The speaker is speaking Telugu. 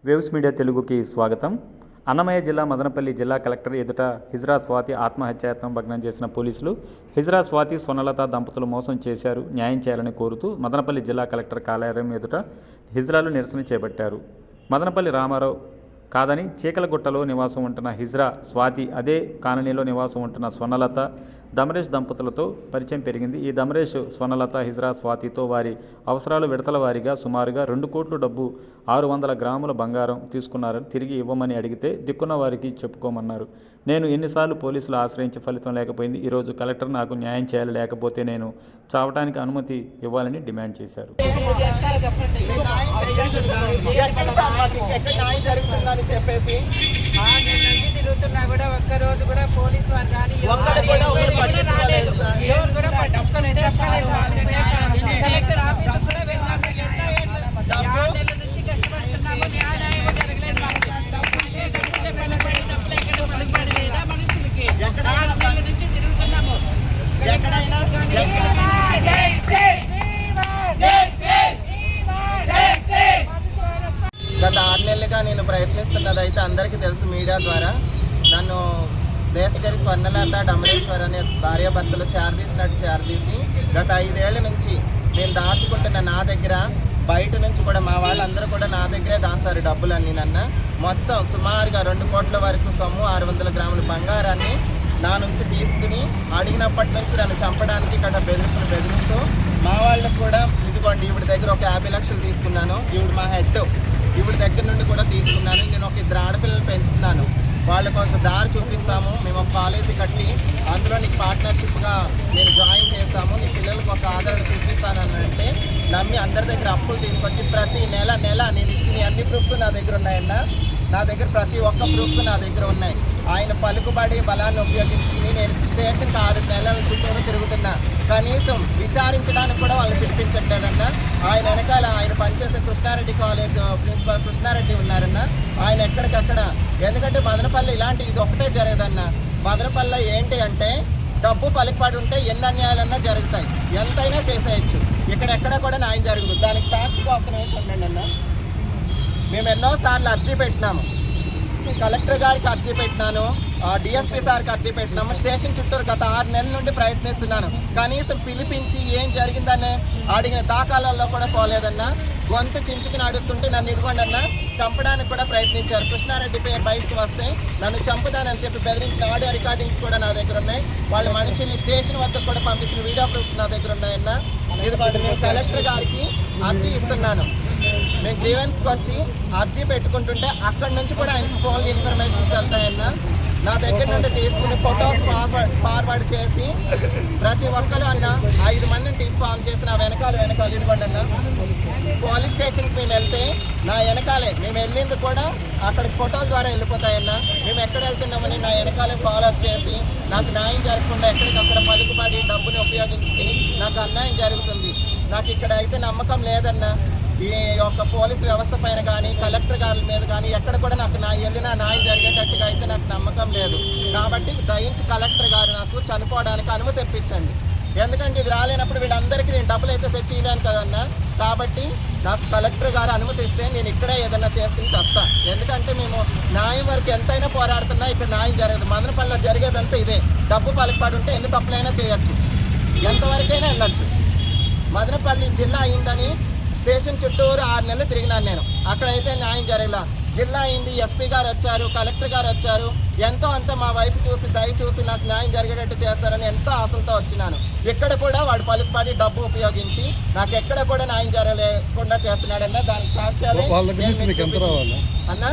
వేవ్స్ మీడియా తెలుగుకి స్వాగతం. అన్నమయ్య జిల్లా మదనపల్లి జిల్లా కలెక్టర్ ఎదుట హిజ్రా స్వాతి ఆత్మహత్యాయత్నం భగ్నం చేసిన పోలీసులు హిజ్రా స్వాతి స్వర్ణలత దంపతులు మోసం చేశారు, న్యాయం చేయాలని కోరుతూ మదనపల్లి జిల్లా కలెక్టర్ కార్యాలయం ఎదుట హిజ్రాలు నిరసన చేపట్టారు. మదనపల్లి రామారావు కాదని చీకలగుట్టలో నివాసం ఉంటున్న హిజ్రా స్వాతి, అదే కాలనీలో నివాసం ఉంటున్న స్వర్ణలత దమరేష్ దంపతులతో పరిచయం పెరిగింది. ఈ దమరేష్ స్వర్ణలత హిజ్రా స్వాతితో వారి అవసరాలు విడతల వారీగా సుమారుగా 2 కోట్ల డబ్బు 600 గ్రాముల బంగారం తీసుకున్నారని తిరిగి ఇవ్వమని అడిగితే దిక్కున్న వారికి చెప్పుకోమన్నారు. నేను ఎన్నిసార్లు పోలీసులు ఆశ్రయించి ఫలితం లేకపోయింది. ఈరోజు కలెక్టర్ నాకు న్యాయం చేయాలి, లేకపోతే నేను చావటానికి అనుమతి ఇవ్వాలని డిమాండ్ చేశారు. తిరుగుతున్నా కూడా ఒక్కరోజు కూడా పోలీసు వారు కానీ ఎవరు కూడా పట్టించుకోలేదు. కలెక్టర్ ఆఫీస్ కూడా వెళ్ళాము, ఎన్నో ఏళ్ళ నుంచి కష్టపడుతున్నాము, న్యాయం జరగలేదు. డబ్బులు ఎక్కడ పలుకుబడలేదా మనుషులకి? 4 ఏళ్ళ నుంచి తిరుగుతున్నాము. ఎక్కడైనా గత 6 నెలలుగా నేను ప్రయత్నిస్తున్నది అయితే అందరికీ తెలుసు. మీడియా ద్వారా నన్ను దేశగారి స్వర్ణలత డమరేశ్వర్ అనే భార్యాభర్తలు చేరదీసి గత 5 ఏళ్ల నుంచి నేను దాచుకుంటున్న నా దగ్గర, బయట నుంచి కూడా మా వాళ్ళందరూ కూడా నా దగ్గరే దాస్తారు డబ్బులన్నీ. నన్ను మొత్తం సుమారుగా 2 కోట్ల వరకు సొమ్ము, 600 గ్రాముల బంగారాన్ని నా నుంచి తీసుకుని అడిగినప్పటి నుంచి నన్ను చంపడానికి ఇక్కడ బెదిరిస్తూ మా వాళ్ళకు కూడా ఇదిగోండి ఈవిడ దగ్గర ఒక 50 లక్షలు తీసుకున్నాను, ఈవిడ మా హెడ్, ఈవిడ దగ్గర నుండి కూడా తీసుకున్నాను. నేను ఒక 2 ఆడపిల్లలు పెంచుతున్నాను, వాళ్ళ కోసం దారి చూపిస్తాము, మేము ఒక కాలేజీ కట్టి అందులో నీకు పార్ట్నర్షిప్గా నేను జాయిన్ చేస్తాము, నీ పిల్లలకు ఒక ఆదరణ చూపిస్తానని అంటే నమ్మి అందరి దగ్గర అప్పులు తీసుకొచ్చి ప్రతి నెల నేను ఇచ్చిన అన్ని ప్రూఫ్స్ నా దగ్గర ఉన్నాయన్న. నా దగ్గర ప్రతి ఒక్క ప్రూఫ్స్ నా దగ్గర ఉన్నాయి. ఆయన పలుకుబడి బలాన్ని ఉపయోగించుకుని నేను స్టేషన్కి 6 నెలల చుట్టూరు తిరుగుతున్నా, కనీసం విచారించడానికి కూడా వాళ్ళని పిలిపించట్లేదన్న. ఆయన వెనకాల ఆయన పనిచేసే కృష్ణారెడ్డి కాలేజ్ ప్రిన్సిపల్ కృష్ణారెడ్డి ఉన్నారన్న. ఆయన ఎక్కడికక్కడ, ఎందుకంటే మదనపల్లి ఇలాంటి ఇది ఒకటే జరగదన్న. మదనపల్లి ఏంటి అంటే డబ్బు పలుకుబడి ఉంటే ఎన్ని అన్యాయాలన్నా జరుగుతాయి, ఎంతైనా చేసేయచ్చు. ఇక్కడెక్కడ కూడా న్యాయం జరుగుతుంది. దానికి సాక్షిగా ఒక నిమిషం ఉండండి అన్న. మేము ఎన్నోసార్లు అర్జీ పెట్టినాము, కలెక్టర్ గారికి అర్జీ పెట్టినాను, డిఎస్పీ సార్కి అర్జీ పెట్టినాము. స్టేషన్ చుట్టూరు గత 6 నెలల నుండి ప్రయత్నిస్తున్నాను, కనీసం పిలిపించి ఏం జరిగిందనే అడిగిన దాఖలాల్లో కూడా పోలేదన్నా. గొంతు చించుకుని నడుస్తుంటే నన్ను ఇదిగోండి అన్న చంపడానికి కూడా ప్రయత్నించారు. కృష్ణారెడ్డి పేరు బయటకు వస్తే నన్ను చంపుతానని చెప్పి బెదిరించిన ఆడియో రికార్డింగ్స్ కూడా నా దగ్గర ఉన్నాయి. వాళ్ళ మనుషుల్ని స్టేషన్ వద్దకు కూడా పంపించిన వీడియో ప్రూఫ్స్ నా దగ్గర ఉన్నాయన్న. ఇదిగోండి నేను కలెక్టర్ గారికి అర్జీ ఇస్తున్నాను. మేము గ్రీవెన్స్కి వచ్చి అర్జీ పెట్టుకుంటుంటే అక్కడి నుంచి కూడా ఆయనకు ఫోన్ ఇన్ఫర్మేషన్స్ వెళ్తాయన్న. నా దగ్గర నుండి తీసుకుని ఫొటోస్ ఫార్వర్డ్ చేసి ప్రతి ఒక్కరు అన్న 5 మందిని ఇన్ఫార్మ్ చేసి నా వెనకాల ఇదిగోండి అన్న. పోలీస్ స్టేషన్కి మేము వెళ్తే నా వెనకాలే, మేము వెళ్ళింది కూడా అక్కడికి ఫోటోల ద్వారా వెళ్ళిపోతాయన్న. మేము ఎక్కడ వెళ్తున్నామని నా వెనకాలే ఫాలోఅప్ చేసి నాకు న్యాయం జరగకుండా ఎక్కడికక్కడ పలుకుబడి డబ్బుని ఉపయోగించుకుని నాకు అన్యాయం జరుగుతుంది. నాకు ఇక్కడ అయితే నమ్మకం లేదన్న. ఈ యొక్క పోలీసు వ్యవస్థ పైన కానీ కలెక్టర్ గారి మీద కానీ ఎక్కడ కూడా నాకు వెళ్ళినా న్యాయం జరిగేటట్టుగా అయితే నాకు నమ్మకం లేదు. కాబట్టి దయించి కలెక్టర్ గారు నాకు చనిపోవడానికి అనుమతి తెప్పించండి. ఎందుకంటే ఇది రాలేనప్పుడు వీళ్ళందరికీ నేను డబ్బులు అయితే తెచ్చిలేను కదన్నా. కాబట్టి నాకు కలెక్టర్ గారు అనుమతి ఇస్తే నేను ఇక్కడే ఏదైనా చేసుకుని చేస్తా. ఎందుకంటే మేము న్యాయం వరకు ఎంతైనా పోరాడుతున్నా ఇక్కడ న్యాయం జరగదు. మదనపల్లిలో జరిగేదంతా ఇదే. డబ్బు పలుకుబడి ఉంటే ఎన్ని తప్పులైనా చేయొచ్చు, ఎంతవరకైనా వెళ్ళొచ్చు. మదనపల్లి జిల్లా అయిందని స్టేషన్ చుట్టూరు 6 నెలలు తిరిగినాను నేను, అక్కడైతే న్యాయం జరగలా. జిల్లా అయింది, ఎస్పీ గారు వచ్చారు, కలెక్టర్ గారు వచ్చారు, ఎంతో అంత మా వైపు చూసి దయ చూసి నాకు న్యాయం జరిగేటట్టు చేస్తారని ఎంతో ఆశలతో వచ్చినాను. ఇక్కడ కూడా వాడు పలుకుబడి డబ్బు ఉపయోగించి నాకు ఎక్కడ కూడా న్యాయం జరగలేకుండా చేస్తున్నాడన్న. దానికి సాక్ష్యాలు అన్న.